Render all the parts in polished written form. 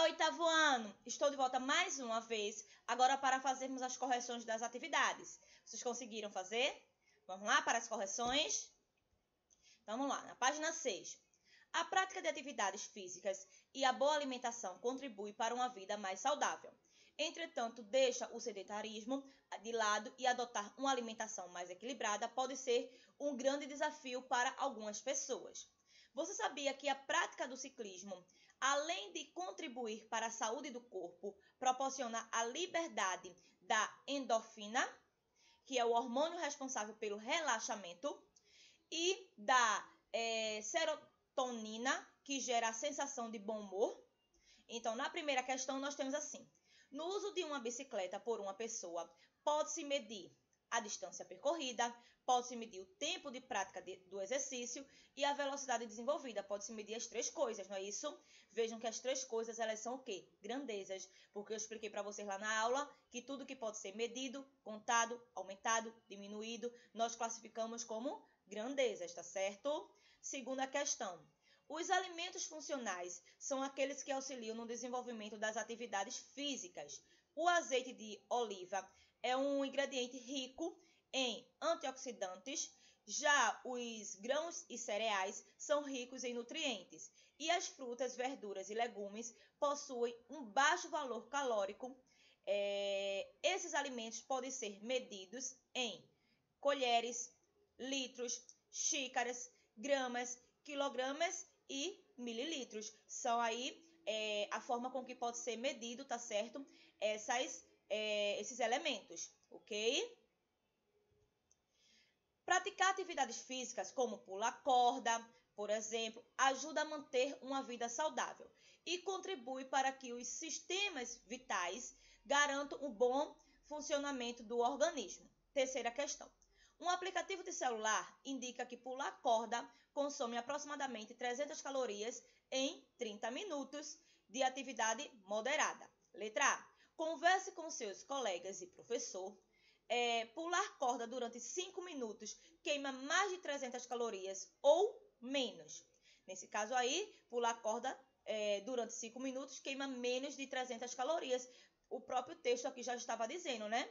oitavo ano! Estou de volta mais uma vez, agora para fazermos as correções das atividades. Vocês conseguiram fazer? Vamos lá para as correções? Então, vamos lá, na página 6. A prática de atividades físicas e a boa alimentação contribui para uma vida mais saudável. Entretanto, deixa o sedentarismo de lado e adotar uma alimentação mais equilibrada pode ser um grande desafio para algumas pessoas. Você sabia que a prática do ciclismo, além de contribuir para a saúde do corpo, proporciona a liberdade da endorfina, que é o hormônio responsável pelo relaxamento, e da serotonina, que gera a sensação de bom humor? Então, na primeira questão, nós temos assim: no uso de uma bicicleta por uma pessoa, pode-se medir a distância percorrida, pode-se medir o tempo de prática do exercício e a velocidade desenvolvida. Pode-se medir as três coisas, não é isso? Vejam que as três coisas, elas são o quê? Grandezas. Porque eu expliquei para vocês lá na aula que tudo que pode ser medido, contado, aumentado, diminuído, nós classificamos como grandezas, tá certo? Segunda questão. Os alimentos funcionais são aqueles que auxiliam no desenvolvimento das atividades físicas. O azeite de oliva é um ingrediente rico em antioxidantes, já os grãos e cereais são ricos em nutrientes, e as frutas, verduras e legumes possuem um baixo valor calórico. Esses alimentos podem ser medidos em colheres, litros, xícaras, gramas, quilogramas e mililitros. São aí a forma com que pode ser medido, tá certo? Esses elementos, ok? Praticar atividades físicas como pular corda, por exemplo, ajuda a manter uma vida saudável e contribui para que os sistemas vitais garantam um bom funcionamento do organismo. Terceira questão. Um aplicativo de celular indica que pular corda consome aproximadamente 300 calorias em 30 minutos de atividade moderada. Letra A. Converse com seus colegas e professor. Pular corda durante 5 minutos queima mais de 300 calorias ou menos. Nesse caso aí, pular corda durante 5 minutos queima menos de 300 calorias. O próprio texto aqui já estava dizendo, né?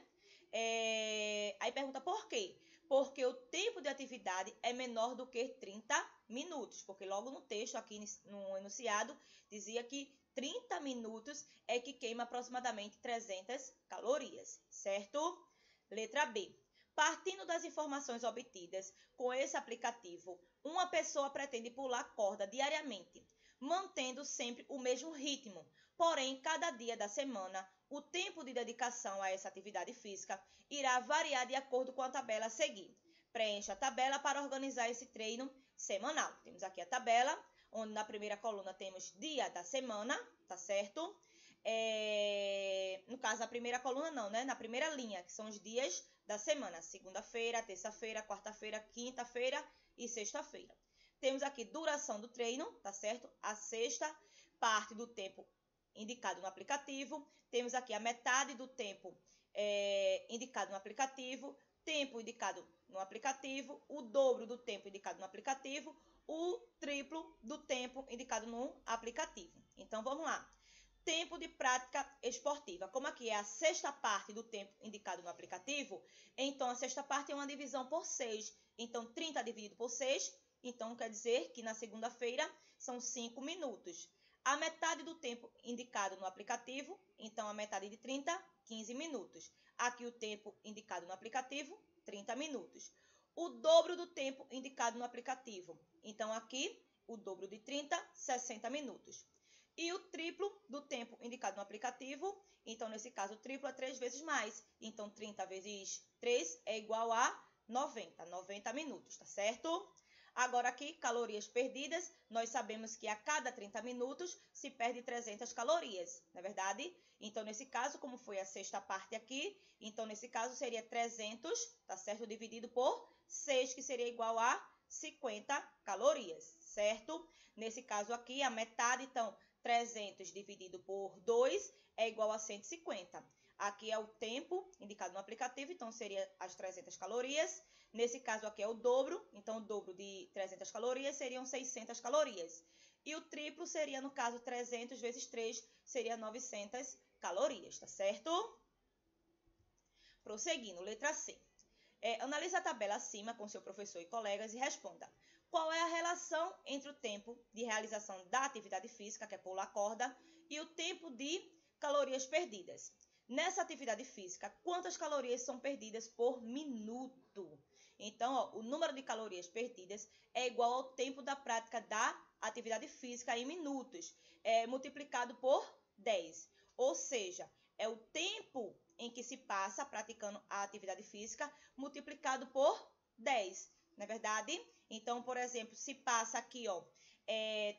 Aí pergunta por quê? Porque o tempo de atividade é menor do que 30 minutos. Porque logo no texto, aqui no enunciado, dizia que 30 minutos é que queima aproximadamente 300 calorias, certo? Letra B. Partindo das informações obtidas com esse aplicativo, uma pessoa pretende pular corda diariamente, mantendo sempre o mesmo ritmo. Porém, cada dia da semana, o tempo de dedicação a essa atividade física irá variar de acordo com a tabela a seguir. Preencha a tabela para organizar esse treino semanal. Temos aqui a tabela, onde na primeira coluna temos dia da semana, tá certo? No caso, a primeira coluna não, né? Na primeira linha, que são os dias da semana. Segunda-feira, terça-feira, quarta-feira, quinta-feira e sexta-feira. Temos aqui duração do treino, tá certo? A sexta parte do tempo indicado no aplicativo. Temos aqui a metade do tempo indicado no aplicativo, tempo indicado no aplicativo, o dobro do tempo indicado no aplicativo, o triplo do tempo indicado no aplicativo. Então, vamos lá. Tempo de prática esportiva. Como aqui é a sexta parte do tempo indicado no aplicativo, então a sexta parte é uma divisão por 6. Então, 30 dividido por 6, então quer dizer que na segunda-feira são 5 minutos. A metade do tempo indicado no aplicativo, então a metade de 30, 15 minutos. Aqui o tempo indicado no aplicativo, 30 minutos. O dobro do tempo indicado no aplicativo, então aqui o dobro de 30, 60 minutos. E o triplo do tempo indicado no aplicativo, então nesse caso o triplo é 3 vezes mais. Então 30 vezes 3 é igual a 90 minutos, tá certo? Agora aqui, calorias perdidas, nós sabemos que a cada 30 minutos se perde 300 calorias, não é verdade? Então nesse caso, como foi a sexta parte aqui, então nesse caso seria 300, tá certo? Dividido por 6, que seria igual a 50 calorias, certo? Nesse caso aqui, a metade, então 300 dividido por 2 é igual a 150. Aqui é o tempo indicado no aplicativo, então seria as 300 calorias. Nesse caso aqui é o dobro, então o dobro de 300 calorias seriam 600 calorias. E o triplo seria, no caso, 300 vezes 3, seria 900 calorias, tá certo? Prosseguindo, letra C. Analise a tabela acima com seu professor e colegas e responda. Qual é a relação entre o tempo de realização da atividade física, que é pular corda, e o tempo de calorias perdidas? Nessa atividade física, quantas calorias são perdidas por minuto? Então, o número de calorias perdidas é igual ao tempo da prática da atividade física em minutos, multiplicado por 10. Ou seja, é o tempo em que se passa praticando a atividade física multiplicado por 10, não é verdade? Então, por exemplo, se passa aqui,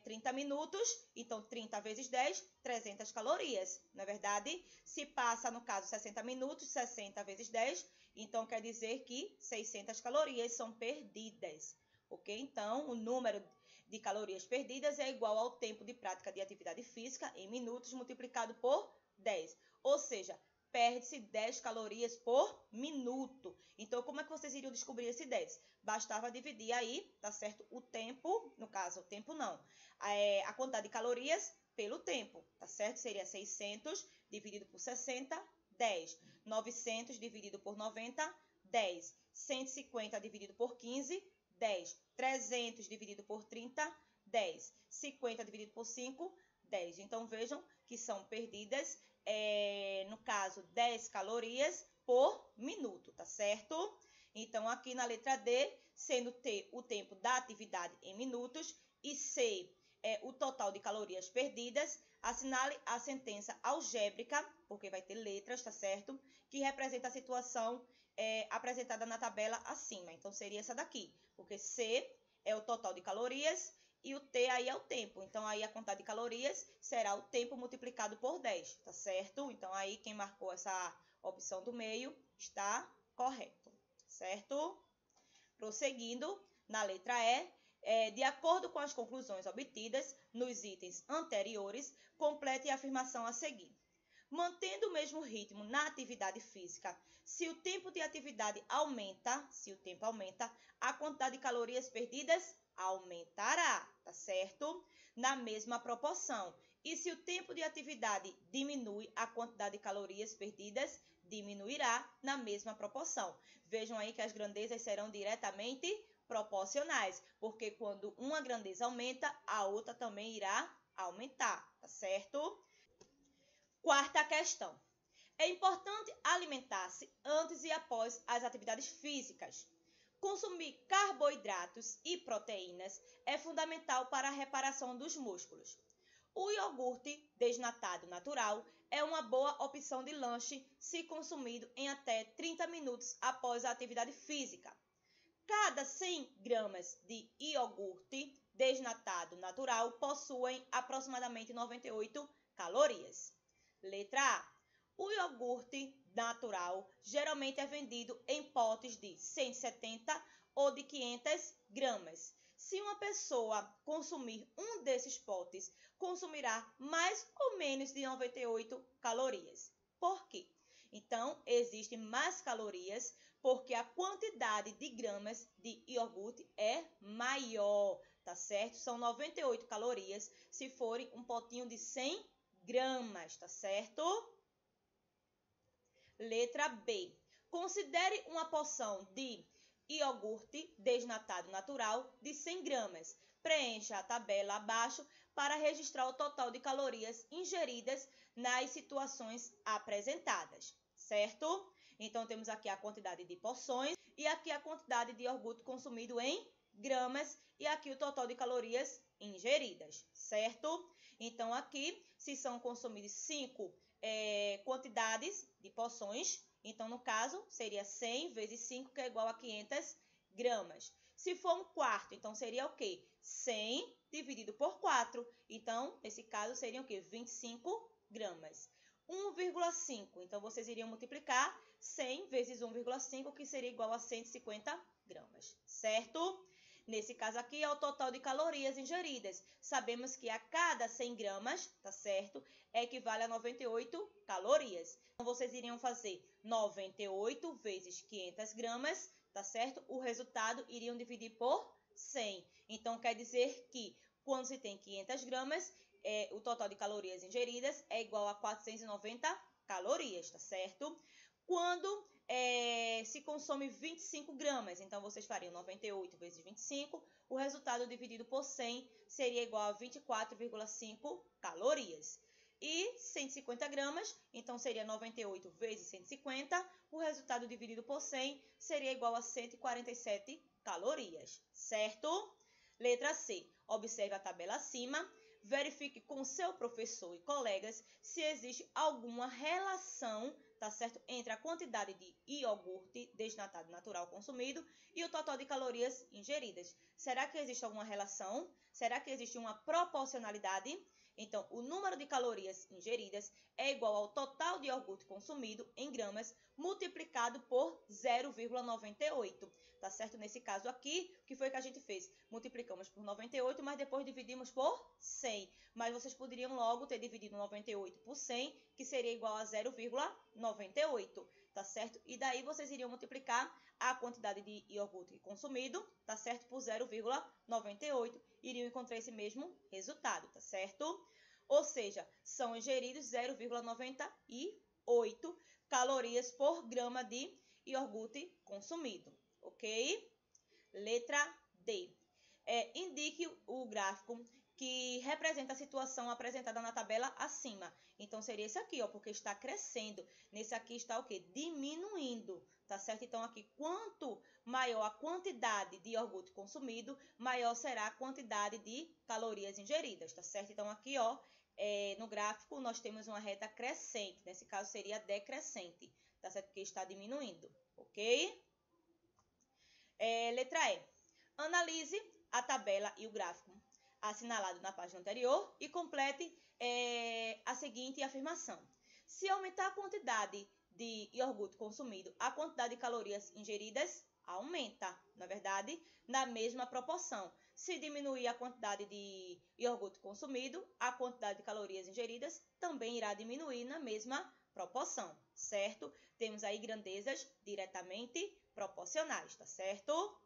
30 minutos, então 30 vezes 10, 300 calorias, não é verdade? Se passa, no caso, 60 minutos, 60 vezes 10, então quer dizer que 600 calorias são perdidas, ok? Então, o número de calorias perdidas é igual ao tempo de prática de atividade física em minutos multiplicado por 10, ou seja, perde-se 10 calorias por minuto. Então, como é que vocês iriam descobrir esse 10? Bastava dividir aí, tá certo? O tempo, no caso, o tempo não, a quantidade de calorias pelo tempo, tá certo? Seria 600 dividido por 60, 10. 900 dividido por 90, 10. 150 dividido por 15, 10. 300 dividido por 30, 10. 50 dividido por 5, 10. Então, vejam que são perdidas, no caso, 10 calorias por minuto, tá certo? Então, aqui na letra D, sendo T o tempo da atividade em minutos e C o total de calorias perdidas, assinale a sentença algébrica, porque vai ter letras, tá certo? Que representa a situação apresentada na tabela acima. Então, seria essa daqui, porque C é o total de calorias e o T aí é o tempo. Então, aí a quantidade de calorias será o tempo multiplicado por 10, tá certo? Então, aí quem marcou essa opção do meio está correto, certo? Prosseguindo, na letra E, de acordo com as conclusões obtidas nos itens anteriores, complete a afirmação a seguir. Mantendo o mesmo ritmo na atividade física, se o tempo de atividade aumenta, a quantidade de calorias perdidas aumentará, tá certo? Na mesma proporção. E se o tempo de atividade diminui, a quantidade de calorias perdidas diminuirá na mesma proporção. Vejam aí que as grandezas serão diretamente proporcionais, porque quando uma grandeza aumenta, a outra também irá aumentar, tá certo? Quarta questão. É importante alimentar-se antes e após as atividades físicas. Consumir carboidratos e proteínas é fundamental para a reparação dos músculos. O iogurte desnatado natural é uma boa opção de lanche se consumido em até 30 minutos após a atividade física. Cada 100 gramas de iogurte desnatado natural possuem aproximadamente 98 calorias. Letra A. O iogurte natural geralmente é vendido em potes de 170 ou de 500 gramas. Se uma pessoa consumir um desses potes, consumirá mais ou menos de 98 calorias. Por quê? Então, existem mais calorias porque a quantidade de gramas de iogurte é maior, tá certo? São 98 calorias se forem um potinho de 100 gramas, tá certo? Letra B. Considere uma porção de iogurte desnatado natural de 100 gramas. Preencha a tabela abaixo para registrar o total de calorias ingeridas nas situações apresentadas, certo? Então, temos aqui a quantidade de porções e aqui a quantidade de iogurte consumido em gramas e aqui o total de calorias ingeridas, certo? Então, aqui, se são consumidas 5 quantidades de porções, então, no caso, seria 100 vezes 5, que é igual a 500 gramas. Se for um quarto, então seria o quê? 100 dividido por 4. Então, nesse caso, seriam o quê? 25 gramas. 1,5. Então, vocês iriam multiplicar 100 vezes 1,5, que seria igual a 150 gramas, certo? Nesse caso aqui, é o total de calorias ingeridas. Sabemos que a cada 100 gramas, tá certo? Equivale a 98 calorias. Então, vocês iriam fazer 98 vezes 500 gramas, tá certo? O resultado iriam dividir por 100. Então, quer dizer que Quando se tem 500 gramas, o total de calorias ingeridas é igual a 490 calorias, tá certo? Quando se consome 25 gramas, então vocês fariam 98 vezes 25, o resultado dividido por 100 seria igual a 24,5 calorias. E 150 gramas, então seria 98 vezes 150, o resultado dividido por 100 seria igual a 147 calorias, certo? Letra C. Observe a tabela acima. Verifique com seu professor e colegas se existe alguma relação, tá certo, entre a quantidade de iogurte desnatado natural consumido e o total de calorias ingeridas. Será que existe alguma relação? Será que existe uma proporcionalidade? Então, o número de calorias ingeridas é igual ao total de iogurte consumido em gramas multiplicado por 0,98. Tá certo? Nesse caso aqui, o que foi que a gente fez? Multiplicamos por 98, mas depois dividimos por 100. Mas vocês poderiam logo ter dividido 98 por 100, que seria igual a 0,98. Tá certo? E daí vocês iriam multiplicar a quantidade de iogurte consumido, tá certo? Por 0,98. Iriam encontrar esse mesmo resultado, tá certo? Ou seja, são ingeridos 0,98 calorias por grama de iogurte consumido, ok? Letra D. Indique o gráfico que representa a situação apresentada na tabela acima. Então, seria esse aqui, ó, porque está crescendo. Nesse aqui está o quê? Diminuindo, tá certo? Então, aqui, quanto maior a quantidade de iogurte consumido, maior será a quantidade de calorias ingeridas, tá certo? Então, aqui, ó, no gráfico, nós temos uma reta crescente. Nesse caso, seria decrescente, tá certo? Porque está diminuindo, ok? Letra E. Analise a tabela e o gráfico assinalado na página anterior e complete a seguinte afirmação. Se aumentar a quantidade de iogurte consumido, a quantidade de calorias ingeridas aumenta, na verdade, na mesma proporção. Se diminuir a quantidade de iogurte consumido, a quantidade de calorias ingeridas também irá diminuir na mesma proporção, certo? Temos aí grandezas diretamente proporcionais, tá certo?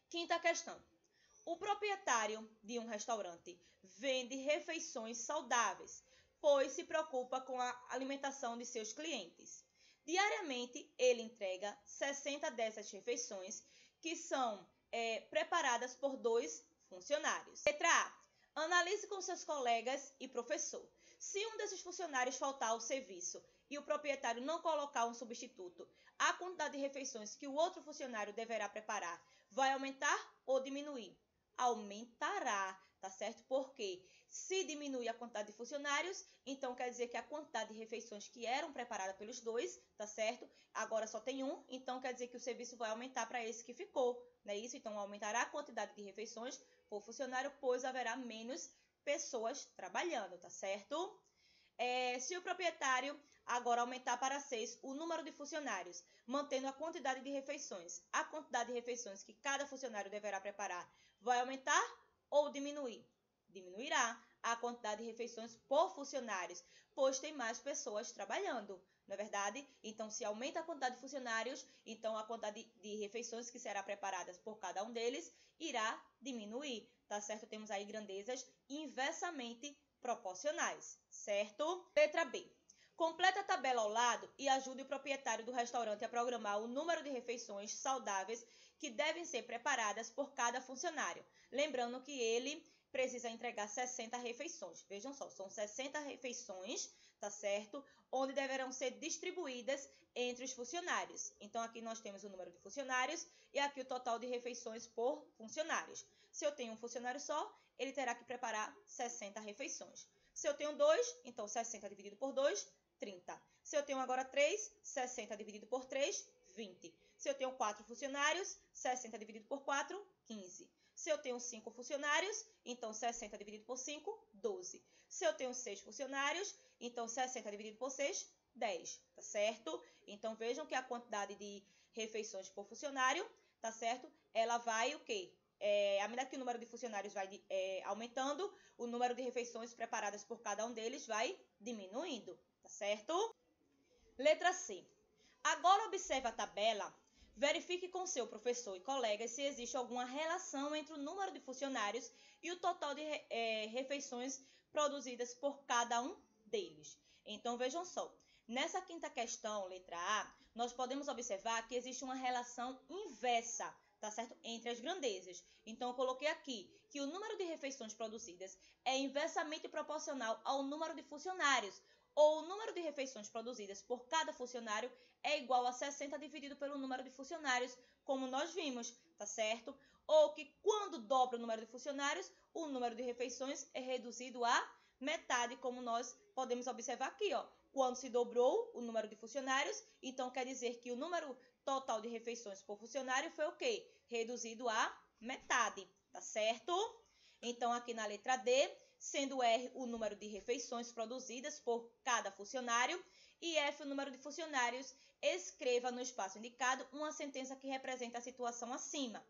Quinta questão. O proprietário de um restaurante vende refeições saudáveis, pois se preocupa com a alimentação de seus clientes. Diariamente, ele entrega 60 dessas refeições, que são preparadas por 2 funcionários. Letra A. Analise com seus colegas e professor. Se um desses funcionários faltar ao serviço e o proprietário não colocar um substituto, a quantidade de refeições que o outro funcionário deverá preparar vai aumentar ou diminuir? Aumentará, tá certo? Porque se diminui a quantidade de funcionários, então quer dizer que a quantidade de refeições que eram preparadas pelos 2, tá certo? Agora só tem um, então quer dizer que o serviço vai aumentar para esse que ficou, não é isso? Então aumentará a quantidade de refeições por funcionário, pois haverá menos pessoas trabalhando, tá certo? Se o proprietário agora aumentar para 6 o número de funcionários, mantendo a quantidade de refeições, a quantidade de refeições que cada funcionário deverá preparar vai aumentar ou diminuir? Diminuirá a quantidade de refeições por funcionários, pois tem mais pessoas trabalhando, não é verdade? Então, se aumenta a quantidade de funcionários, então a quantidade de refeições que será preparadas por cada um deles irá diminuir, tá certo? Temos aí grandezas inversamente proporcionais, certo? Letra B. Complete a tabela ao lado e ajude o proprietário do restaurante a programar o número de refeições saudáveis que devem ser preparadas por cada funcionário. Lembrando que ele precisa entregar 60 refeições. Vejam só, são 60 refeições, tá certo? Onde deverão ser distribuídas entre os funcionários. Então, aqui nós temos o número de funcionários e aqui o total de refeições por funcionários. Se eu tenho um funcionário só, ele terá que preparar 60 refeições. Se eu tenho 2, então 60 dividido por 2, 30. Se eu tenho agora 3, 60 dividido por 3, 20. Se eu tenho 4 funcionários, 60 dividido por 4, 15. Se eu tenho 5 funcionários, então 60 dividido por 5, 12. Se eu tenho 6 funcionários, então 60 dividido por 6, 10, tá certo? Então vejam que a quantidade de refeições por funcionário, tá certo? Ela vai o quê? À medida que o número de funcionários vai aumentando, o número de refeições preparadas por cada um deles vai diminuindo, tá certo? Letra C. Agora observe a tabela. Verifique com seu professor e colegas se existe alguma relação entre o número de funcionários e o total de refeições produzidas por cada um deles. Então, vejam só. Nessa quinta questão, letra A, nós podemos observar que existe uma relação inversa, tá certo? Entre as grandezas. Então, eu coloquei aqui que o número de refeições produzidas é inversamente proporcional ao número de funcionários, ou o número de refeições produzidas por cada funcionário é igual a 60 dividido pelo número de funcionários, como nós vimos, tá certo? Ou que quando dobra o número de funcionários, o número de refeições é reduzido a metade, como nós podemos observar aqui, ó. Quando se dobrou o número de funcionários, então quer dizer que o número total de refeições por funcionário foi o quê? Reduzido a metade, tá certo? Então, aqui na letra D, sendo R o número de refeições produzidas por cada funcionário e F o número de funcionários, escreva no espaço indicado uma sentença que representa a situação acima.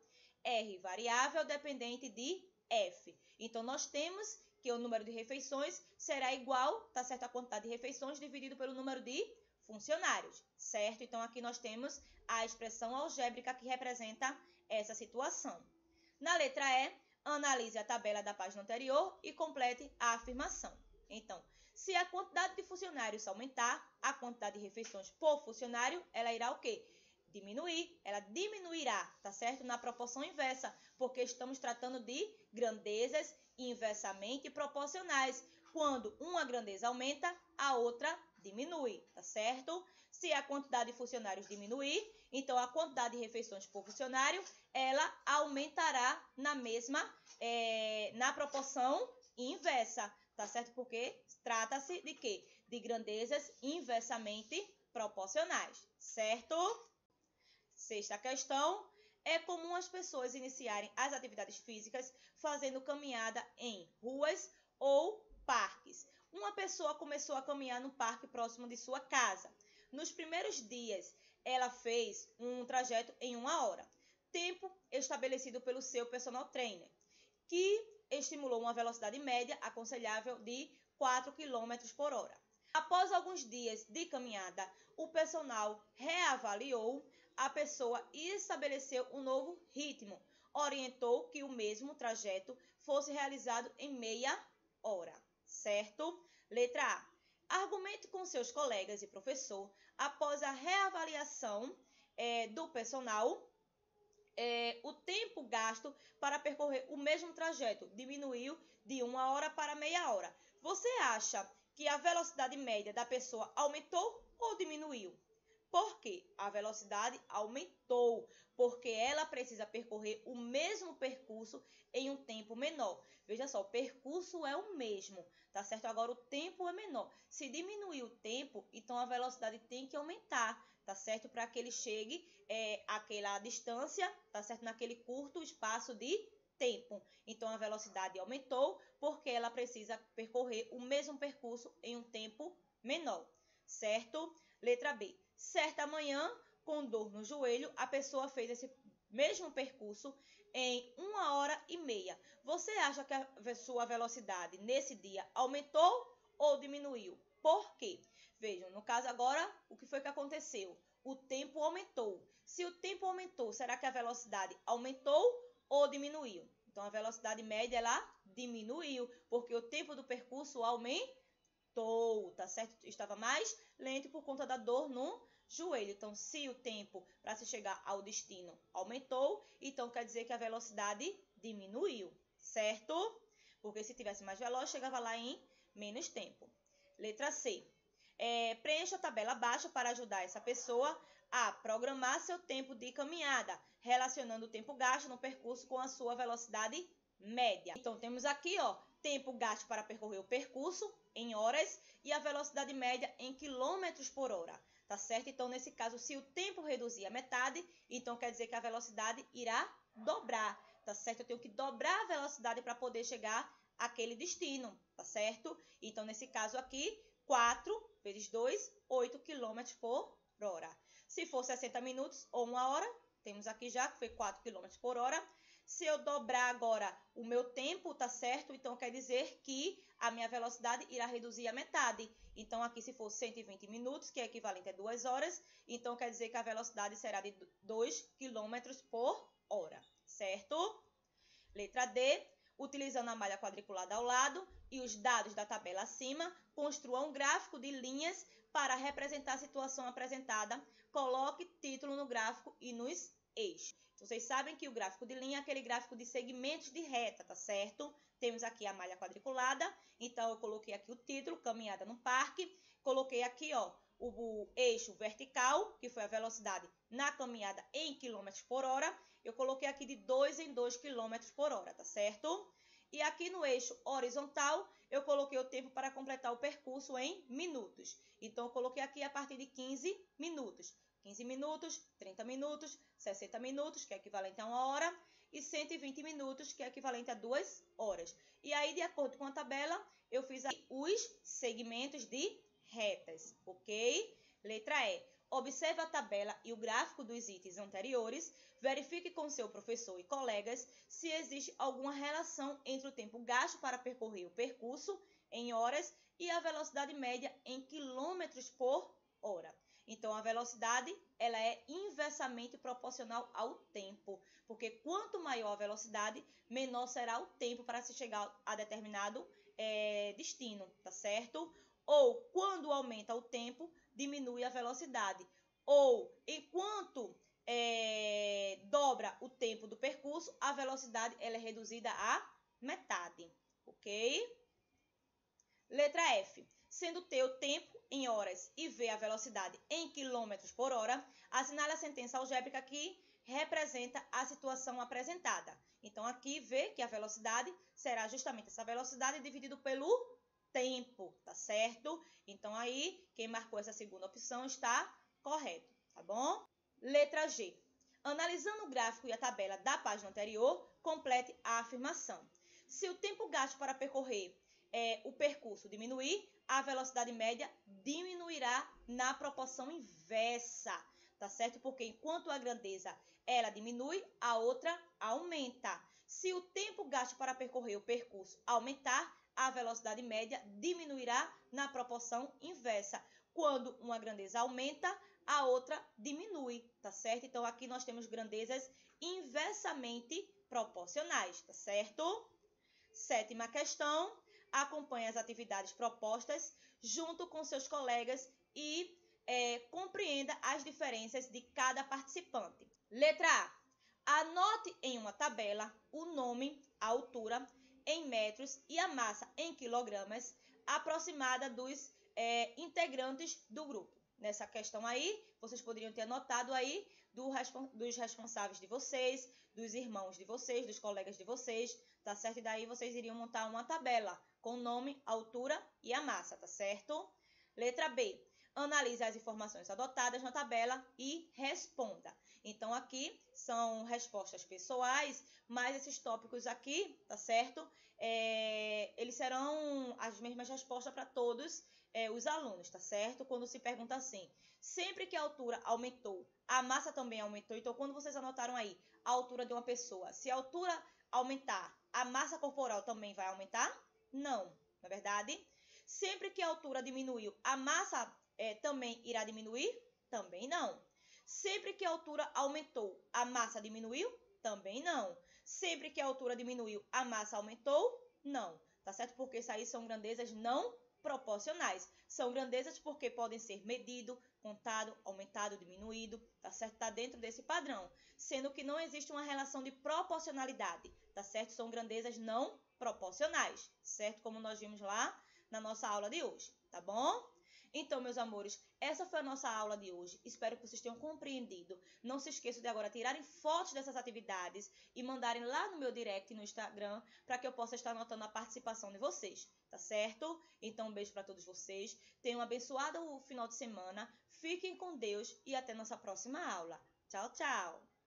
R variável dependente de F. Então, nós temos que o número de refeições será igual, tá certo, a quantidade de refeições dividido pelo número de funcionários, certo? Então, aqui nós temos a expressão algébrica que representa essa situação. Na letra E, analise a tabela da página anterior e complete a afirmação. Então, se a quantidade de funcionários aumentar, a quantidade de refeições por funcionário, ela irá o quê? Diminuir, ela diminuirá, tá certo? Na proporção inversa, porque estamos tratando de grandezas inversamente proporcionais. Quando uma grandeza aumenta, a outra diminui, tá certo? Se a quantidade de funcionários diminuir, então a quantidade de refeições por funcionário, ela aumentará na proporção inversa, tá certo? Porque trata-se de quê? De grandezas inversamente proporcionais, certo? Sexta questão. É comum as pessoas iniciarem as atividades físicas fazendo caminhada em ruas ou parques. Uma pessoa começou a caminhar no parque próximo de sua casa. Nos primeiros dias, ela fez um trajeto em 1 hora, tempo estabelecido pelo seu personal trainer, que estimulou uma velocidade média aconselhável de 4 km por hora. Após alguns dias de caminhada, o personal reavaliou a pessoa e estabeleceu um novo ritmo. Orientou que o mesmo trajeto fosse realizado em meia hora, certo? Letra A. Argumente com seus colegas e professor, após a reavaliação do personal, o tempo gasto para percorrer o mesmo trajeto diminuiu de 1 hora para meia hora. Você acha que a velocidade média da pessoa aumentou ou diminuiu? Por quê? A velocidade aumentou, porque ela precisa percorrer o mesmo percurso em um tempo menor. Veja só, o percurso é o mesmo, tá certo? Agora o tempo é menor. Se diminuir o tempo, então a velocidade tem que aumentar, tá certo? Para que ele chegue àquela distância, tá certo? Naquele curto espaço de tempo. Então a velocidade aumentou porque ela precisa percorrer o mesmo percurso em um tempo menor, certo? Letra B. Certa manhã, com dor no joelho, a pessoa fez esse mesmo percurso em 1h30. Você acha que a sua velocidade nesse dia aumentou ou diminuiu? Por quê? Vejam, no caso agora, o que foi que aconteceu? O tempo aumentou. Se o tempo aumentou, será que a velocidade aumentou ou diminuiu? Então, a velocidade média, ela diminuiu, porque o tempo do percurso aumentou, tá certo? Estava mais lento por conta da dor no joelho. Então, se o tempo para se chegar ao destino aumentou, então quer dizer que a velocidade diminuiu, certo? Porque se tivesse mais veloz, chegava lá em menos tempo. Letra C. Preencha a tabela abaixo para ajudar essa pessoa a programar seu tempo de caminhada, relacionando o tempo gasto no percurso com a sua velocidade média. Então, temos aqui, ó, tempo gasto para percorrer o percurso em horas e a velocidade média em quilômetros por hora, tá certo? Então, nesse caso, se o tempo reduzir a metade, então quer dizer que a velocidade irá dobrar, tá certo? Eu tenho que dobrar a velocidade para poder chegar àquele destino, tá certo? Então, nesse caso aqui, 4 vezes 2, 8 km por hora. Se for 60 minutos ou 1 hora, temos aqui já que foi 4 km por hora, Se eu dobrar agora o meu tempo, tá certo? Então, quer dizer que a minha velocidade irá reduzir a metade. Então, aqui se for 120 minutos, que é equivalente a 2 horas, então quer dizer que a velocidade será de 2 km por hora, certo? Letra D. Utilizando a malha quadriculada ao lado e os dados da tabela acima, construa um gráfico de linhas para representar a situação apresentada. Coloque título no gráfico e nos eixos. Vocês sabem que o gráfico de linha é aquele gráfico de segmentos de reta, tá certo? Temos aqui a malha quadriculada, então eu coloquei aqui o título, caminhada no parque. Coloquei aqui, ó, o eixo vertical, que foi a velocidade na caminhada em quilômetros por hora. Eu coloquei aqui de 2 em 2 km por hora, tá certo? E aqui no eixo horizontal, eu coloquei o tempo para completar o percurso em minutos. Então, eu coloquei aqui a partir de 15 minutos. 15 minutos, 30 minutos, 60 minutos, que é equivalente a 1 hora, e 120 minutos, que é equivalente a 2 horas. E aí, de acordo com a tabela, eu fiz aqui os segmentos de retas, ok? Letra E. Observe a tabela e o gráfico dos itens anteriores. Verifique com seu professor e colegas se existe alguma relação entre o tempo gasto para percorrer o percurso em horas e a velocidade média em quilômetros por hora. Então, a velocidade ela é inversamente proporcional ao tempo, porque quanto maior a velocidade, menor será o tempo para se chegar a determinado destino, tá certo? Ou, quando aumenta o tempo, diminui a velocidade. Ou, enquanto dobra o tempo do percurso, a velocidade ela é reduzida à metade, ok? Letra F. Sendo T o tempo em horas e V a velocidade em quilômetros por hora, assinale a sentença algébrica que representa a situação apresentada. Então, aqui V, que é a velocidade, será justamente essa velocidade dividido pelo tempo, tá certo? Então, aí, quem marcou essa segunda opção está correto, tá bom? Letra G. Analisando o gráfico e a tabela da página anterior, complete a afirmação. Se o tempo gasto para percorrer o percurso diminuir, a velocidade média diminuirá na proporção inversa, tá certo? Porque enquanto a grandeza ela diminui, a outra aumenta. Se o tempo gasto para percorrer o percurso aumentar, a velocidade média diminuirá na proporção inversa. Quando uma grandeza aumenta, a outra diminui, tá certo? Então, aqui nós temos grandezas inversamente proporcionais, tá certo? Sétima questão. Acompanhe as atividades propostas junto com seus colegas e compreenda as diferenças de cada participante. Letra A. Anote em uma tabela o nome, a altura em metros e a massa em quilogramas aproximada dos integrantes do grupo. Nessa questão aí, vocês poderiam ter anotado aí dos responsáveis de vocês, dos irmãos de vocês, dos colegas de vocês, tá certo? E daí vocês iriam montar uma tabela com o nome, a altura e a massa, tá certo? Letra B. Analise as informações adotadas na tabela e responda. Então, aqui são respostas pessoais, mas esses tópicos aqui, tá certo? Eles serão as mesmas respostas para todos os alunos, tá certo? Quando se pergunta assim, sempre que a altura aumentou, a massa também aumentou. Então, quando vocês anotaram aí a altura de uma pessoa, se a altura aumentar, a massa corporal também vai aumentar? Não, na verdade. Sempre que a altura diminuiu, a massa também irá diminuir? Também não. Sempre que a altura aumentou, a massa diminuiu? Também não. Sempre que a altura diminuiu, a massa aumentou? Não. Tá certo? Porque isso aí são grandezas não proporcionais. São grandezas porque podem ser medido, contado, aumentado, diminuído, tá certo? Tá dentro desse padrão. Sendo que não existe uma relação de proporcionalidade, tá certo? São grandezas não proporcionais, certo? Como nós vimos lá na nossa aula de hoje, tá bom? Então, meus amores, essa foi a nossa aula de hoje. Espero que vocês tenham compreendido. Não se esqueçam de agora tirarem fotos dessas atividades e mandarem lá no meu direct no Instagram para que eu possa estar anotando a participação de vocês, tá certo? Então, um beijo para todos vocês. Tenham um abençoado final de semana. Fiquem com Deus e até nossa próxima aula. Tchau, tchau!